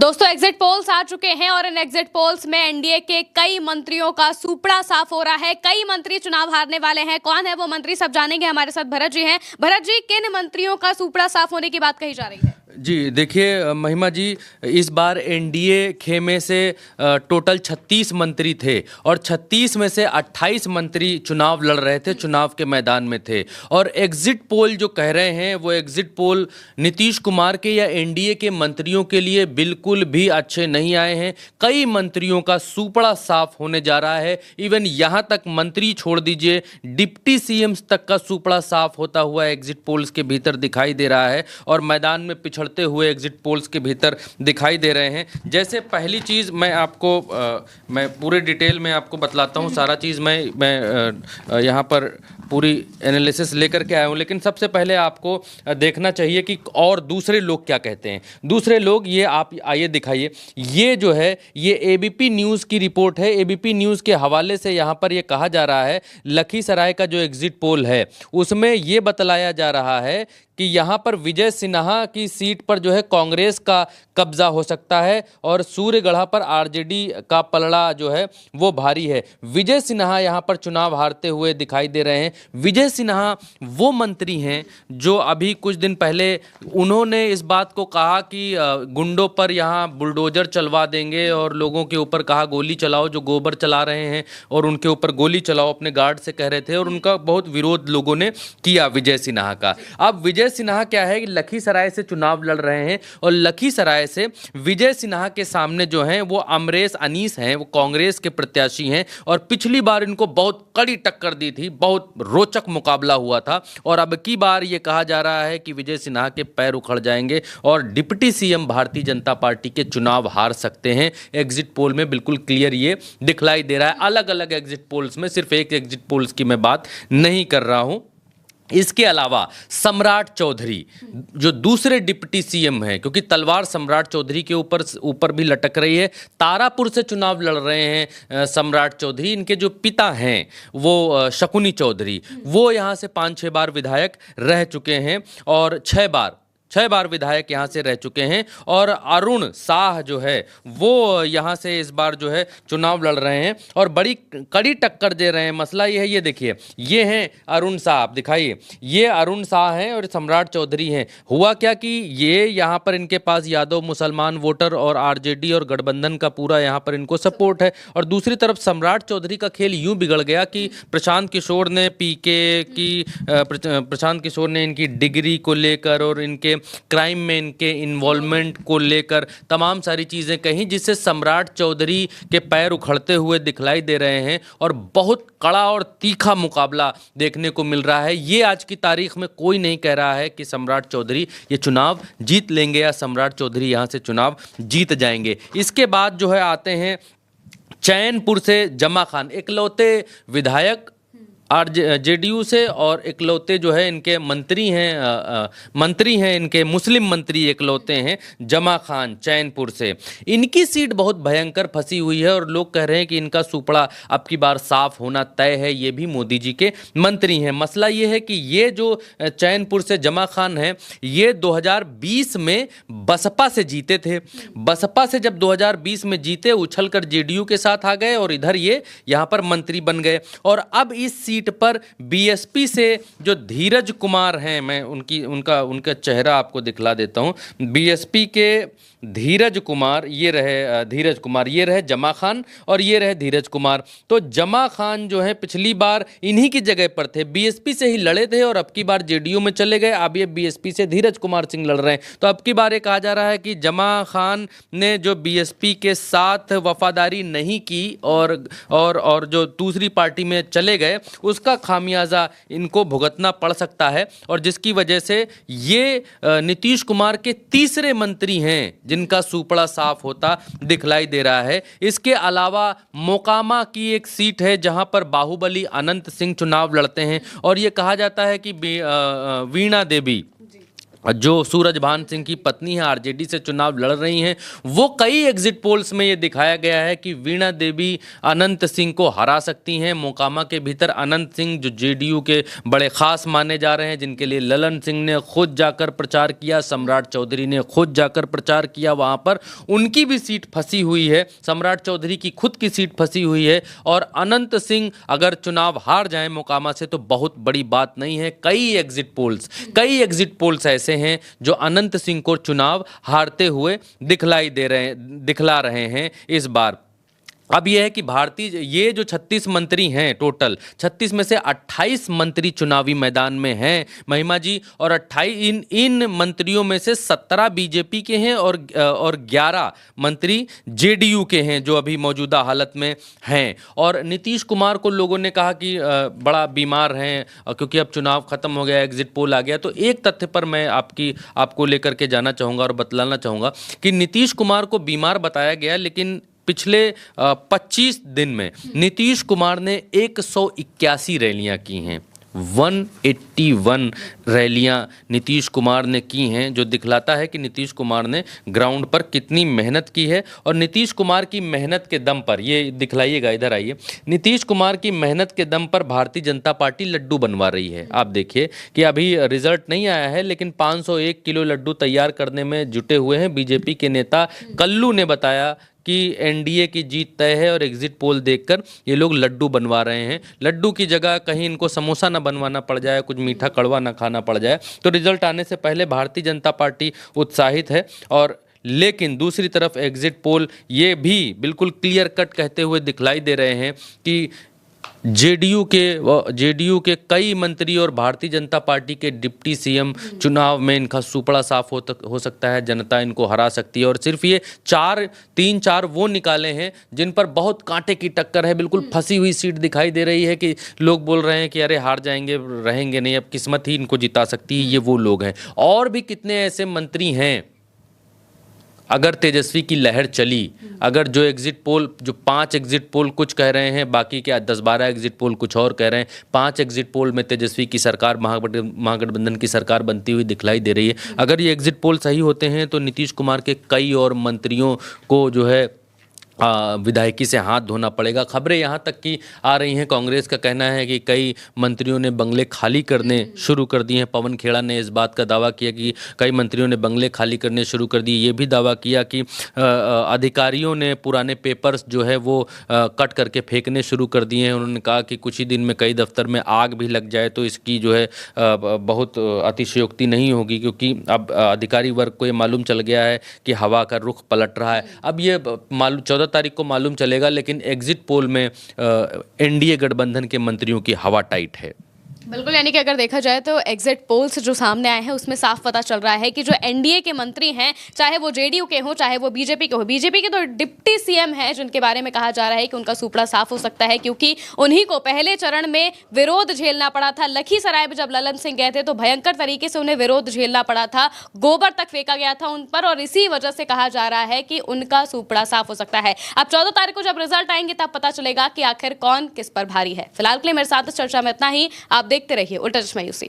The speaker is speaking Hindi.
दोस्तों एग्जिट पोल्स आ चुके हैं और इन एग्जिट पोल्स में एनडीए के कई मंत्रियों का सुपड़ा साफ हो रहा है। कई मंत्री चुनाव हारने वाले हैं। कौन है वो मंत्री, सब जानेंगे। हमारे साथ भरत जी हैं। भरत जी, किन मंत्रियों का सुपड़ा साफ होने की बात कही जा रही है? जी देखिए महिमा जी, इस बार एनडीए खेमे से टोटल 36 मंत्री थे और 36 में से 28 मंत्री चुनाव लड़ रहे थे, चुनाव के मैदान में थे। और एग्जिट पोल जो कह रहे हैं वो एग्जिट पोल नीतीश कुमार के या एनडीए के मंत्रियों के लिए बिल्कुल भी अच्छे नहीं आए हैं। कई मंत्रियों का सुपड़ा साफ होने जा रहा है। इवन यहाँ तक मंत्री छोड़ दीजिए, डिप्टी सीएम तक का सुपड़ा साफ होता हुआ एग्जिट पोल्स के भीतर दिखाई दे रहा है और मैदान में पिछड़ते हुए एग्जिट पोल्स के भीतर दिखाई दे रहे हैं। जैसे पहली चीज़ मैं आपको मैं पूरे डिटेल में आपको बतलाता हूँ। सारा चीज़ मैं यहाँ पर पूरी एनालिसिस लेकर के आया हूँ, लेकिन सबसे पहले आपको देखना चाहिए कि और दूसरे लोग क्या कहते हैं। दूसरे लोग ये आप आइए दिखाइए। ये जो है ये एबीपी न्यूज़ की रिपोर्ट है। एबीपी न्यूज़ के हवाले से यहाँ पर ये कहा जा रहा है, लखीसराय का जो एग्जिट पोल है उसमें ये बतलाया जा रहा है कि यहाँ पर विजय सिन्हा की सीट पर जो है कांग्रेस का कब्जा हो सकता है और सूर्यगढ़ा पर आरजेडी का पलड़ा जो है वो भारी है। विजय सिन्हा यहाँ पर चुनाव हारते हुए दिखाई दे रहे हैं। विजय सिन्हा वो मंत्री हैं जो अभी कुछ दिन पहले उन्होंने इस बात को कहा कि गुंडों पर यहाँ बुलडोजर चलवा देंगे और लोगों के ऊपर कहा गोली चलाओ, जो गोबर चला रहे हैं और उनके ऊपर गोली चलाओ, अपने गार्ड से कह रहे थे और उनका बहुत विरोध लोगों ने किया विजय सिन्हा का। अब विजय सिन्हा क्या है कि लखीसराय से चुनाव लड़ रहे हैं और लखीसराय से विजय सिन्हा के सामने जो हैं वो अमरेश अनीस हैं, वो कांग्रेस के प्रत्याशी हैं और पिछली बार इनको बहुत कड़ी टक्कर दी थी, बहुत रोचक मुकाबला हुआ था। और अब की बार ये कहा जा रहा है कि विजय सिन्हा के पैर उखड़ जाएंगे और deputy CM Bharatiya Janata party के चुनाव हार सकते हैं। एग्जिट पोल में बिल्कुल क्लियर ये दिखलाई दे रहा है। अलग अलग एग्जिट पोल्स में, सिर्फ एक एग्जिट पोल्स की मैं बात नहीं कर रहा हूं। इसके अलावा सम्राट चौधरी जो दूसरे डिप्टी सीएम हैं, क्योंकि तलवार सम्राट चौधरी के ऊपर भी लटक रही है। तारापुर से चुनाव लड़ रहे हैं सम्राट चौधरी। इनके जो पिता हैं वो शकुनी चौधरी, वो यहाँ से 5-6 बार विधायक रह चुके हैं और 6 बार विधायक यहाँ से रह चुके हैं। और अरुण साह जो है वो यहाँ से इस बार जो है चुनाव लड़ रहे हैं और बड़ी कड़ी टक्कर दे रहे हैं। मसला ये है, ये देखिए, ये हैं अरुण साह, आप दिखाइए, ये अरुण साह हैं और सम्राट चौधरी हैं। हुआ क्या कि ये यहाँ पर इनके पास यादव मुसलमान वोटर और आरजेडी और गठबंधन का पूरा यहाँ पर इनको सपोर्ट है। और दूसरी तरफ सम्राट चौधरी का खेल यूँ बिगड़ गया कि प्रशांत किशोर ने प्रशांत किशोर ने इनकी डिग्री को लेकर और इनके क्राइम में इनके इन्वॉल्वमेंट को लेकर तमाम सारी चीज़ें कहीं, जिससे सम्राट चौधरी के पैर उखड़ते हुए दिखलाई दे रहे हैं और बहुत कड़ा और तीखा मुकाबला देखने को मिल रहा है। ये आज की तारीख में कोई नहीं कह रहा है कि सम्राट चौधरी ये चुनाव जीत लेंगे या सम्राट चौधरी यहाँ से चुनाव जीत जाएंगे। इसके बाद जो है आते हैं चैनपुर से जमा खान, इकलौते विधायक जेडीयू से और इकलौते जो है इनके मंत्री हैं इनके मुस्लिम मंत्री इकलौते हैं जमा खान चैनपुर से। इनकी सीट बहुत भयंकर फंसी हुई है और लोग कह रहे हैं कि इनका सुपड़ा अब की बार साफ होना तय है। ये भी मोदी जी के मंत्री हैं। मसला ये है कि ये जो चैनपुर से जमा खान हैं ये 2020 में बसपा से जीते थे। बसपा से जब 2020 में जीते, उछल कर जेडीयू के साथ आ गए और इधर ये यहाँ पर मंत्री बन गए। और अब इस सीट पर बीएसपी से जो धीरज कुमार हैं, मैं उनका चेहरा आपको दिखला देता हूं। बीएसपी के धीरज कुमार, ये रहे जमा खान और ये रहे धीरज कुमार। तो जमा खान जो है पिछली बार इन्हीं की जगह पर थे, बीएसपी से ही लड़े थे और अब की बार जेडीयू में चले गए। अब ये बीएसपी से धीरज कुमार सिंह लड़ रहे हैं। तो अब की बार ये कहा जा रहा है कि जमा खान ने जो बीएसपी के साथ वफादारी नहीं की और जो दूसरी पार्टी में चले गए, उसका खामियाजा इनको भुगतना पड़ सकता है और जिसकी वजह से ये नीतीश कुमार के तीसरे मंत्री हैं जिनका सुपड़ा साफ होता दिखलाई दे रहा है। इसके अलावा मोकामा की एक सीट है जहां पर बाहुबली अनंत सिंह चुनाव लड़ते हैं और ये कहा जाता है कि वीणा देवी जो सूरजभान सिंह की पत्नी है, आरजेडी से चुनाव लड़ रही हैं, वो कई एग्जिट पोल्स में ये दिखाया गया है कि वीणा देवी अनंत सिंह को हरा सकती हैं। मोकामा के भीतर अनंत सिंह जो जेडीयू के बड़े खास माने जा रहे हैं, जिनके लिए ललन सिंह ने खुद जाकर प्रचार किया, सम्राट चौधरी ने खुद जाकर प्रचार किया, वहाँ पर उनकी भी सीट फंसी हुई है, सम्राट चौधरी की खुद की सीट फंसी हुई है। और अनंत सिंह अगर चुनाव हार जाएं मोकामा से तो बहुत बड़ी बात नहीं है। कई एग्जिट पोल्स ऐसे हैं जो अनंत सिंह को चुनाव हारते हुए दिखला रहे हैं इस बार। अब यह है कि ये जो 36 मंत्री हैं, टोटल 36 में से 28 मंत्री चुनावी मैदान में हैं महिमा जी, और 28 इन मंत्रियों में से 17 बीजेपी के हैं और 11 मंत्री जेडीयू के हैं जो अभी मौजूदा हालत में हैं। और नीतीश कुमार को लोगों ने कहा कि बड़ा बीमार हैं क्योंकि अब चुनाव खत्म हो गया, एग्जिट पोल आ गया। तो एक तथ्य पर मैं आपको लेकर के जाना चाहूँगा और बतलाना चाहूँगा कि नीतीश कुमार को बीमार बताया गया, लेकिन पिछले 25 दिन में नीतीश कुमार ने 181 रैलियां की हैं। 181 रैलियां नीतीश कुमार ने की हैं, जो दिखलाता है कि नीतीश कुमार ने ग्राउंड पर कितनी मेहनत की है। और नीतीश कुमार की मेहनत के दम पर, ये दिखलाइएगा, इधर आइए, नीतीश कुमार की मेहनत के दम पर भारतीय जनता पार्टी लड्डू बनवा रही है। आप देखिए कि अभी रिजल्ट नहीं आया है, लेकिन 501 किलो लड्डू तैयार करने में जुटे हुए हैं। बीजेपी के नेता कल्लू ने बताया कि एनडीए की जीत तय है और एग्जिट पोल देखकर ये लोग लड्डू बनवा रहे हैं। लड्डू की जगह कहीं इनको समोसा ना बनवाना पड़ जाए, कुछ मीठा कड़वा ना खाना पड़ जाए। तो रिजल्ट आने से पहले भारतीय जनता पार्टी उत्साहित है। और लेकिन दूसरी तरफ एग्जिट पोल ये भी बिल्कुल क्लियर कट कहते हुए दिखलाई दे रहे हैं कि जेडीयू के कई मंत्री और भारतीय जनता पार्टी के डिप्टी सीएम चुनाव में इनका सुपड़ा साफ हो सकता है, जनता इनको हरा सकती है। और सिर्फ ये 3-4 वो निकाले हैं जिन पर बहुत कांटे की टक्कर है, बिल्कुल फंसी हुई सीट दिखाई दे रही है कि लोग बोल रहे हैं कि अरे हार जाएंगे, रहेंगे नहीं, अब किस्मत ही इनको जिता सकती है। ये वो लोग हैं। और भी कितने ऐसे मंत्री हैं, अगर तेजस्वी की लहर चली, अगर जो 5 एग्जिट पोल कुछ कह रहे हैं, बाकी के 10-12 एग्जिट पोल कुछ और कह रहे हैं, 5 एग्जिट पोल में तेजस्वी की सरकार, महागठबंधन की सरकार बनती हुई दिखलाई दे रही है। अगर ये एग्जिट पोल सही होते हैं तो नीतीश कुमार के कई और मंत्रियों को जो है विधायकी से हाथ धोना पड़ेगा। खबरें यहाँ तक की आ रही हैं, कांग्रेस का कहना है कि कई मंत्रियों ने बंगले खाली करने शुरू कर दिए हैं। पवन खेड़ा ने इस बात का दावा किया कि कई मंत्रियों ने बंगले खाली करने शुरू कर दिए। ये भी दावा किया कि अधिकारियों ने पुराने पेपर्स जो है वो कट करके फेंकने शुरू कर दिए हैं। उन्होंने कहा कि कुछ ही दिन में कई दफ्तर में आग भी लग जाए तो इसकी जो है बहुत अतिशयोक्ति नहीं होगी, क्योंकि अब अधिकारी वर्ग को ये मालूम चल गया है कि हवा का रुख पलट रहा है। अब ये 14 तारीख को मालूम चलेगा, लेकिन एग्जिट पोल में एनडीए गठबंधन के मंत्रियों की हवा टाइट है। बिल्कुल, यानी कि अगर देखा जाए तो एग्जिट पोल्स जो सामने आए हैं उसमें साफ पता चल रहा है कि जो एनडीए के मंत्री हैं, चाहे वो जेडीयू के हों चाहे वो बीजेपी के हो, बीजेपी के तो डिप्टी सीएम हैं जिनके बारे में कहा जा रहा है कि उनका सुपड़ा साफ हो सकता है, क्योंकि उन्हीं को पहले चरण में विरोध झेलना पड़ा था। लखीसराय में जब ललन सिंह गए थे तो भयंकर तरीके से उन्हें विरोध झेलना पड़ा था, गोबर तक फेंका गया था उन पर, और इसी वजह से कहा जा रहा है कि उनका सुपड़ा साफ हो सकता है। अब 14 तारीख को जब रिजल्ट आएंगे तब पता चलेगा कि आखिर कौन किस पर भारी है। फिलहाल के लिए मेरे साथ चर्चा में इतना ही। आप देखते रहिए उल्टा चश्मा यूसी।